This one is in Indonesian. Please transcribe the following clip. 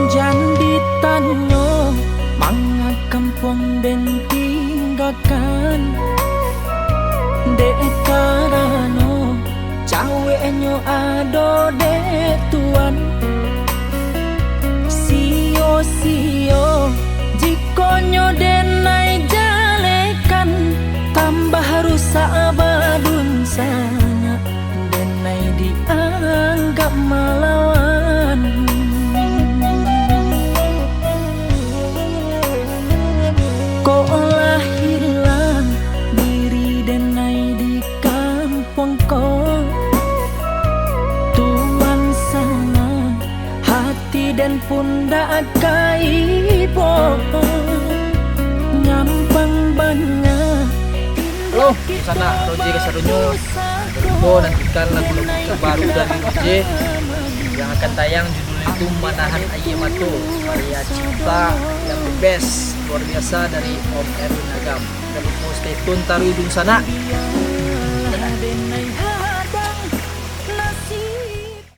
Jandi tanyo mga kampung den tinggakan de karano cawe enyo ado de tuan sio sio jikonyo denai jalekan tambah rusak abadun sana denai dianggap melawan. Kok lah hilang diri denai di kampung ko tuan sana hati dan pundak kaibo nyampang banyak. Halo, di sana Roje Kasarunyo Berbo nantikan lagu terbaru dari Roje yang akan tayang judulnya itu Manahan Ayemato, karya cipta yang the best luar biasa dari Om Erwin Agam. Jangan lupa stay tune taruh hidung sana.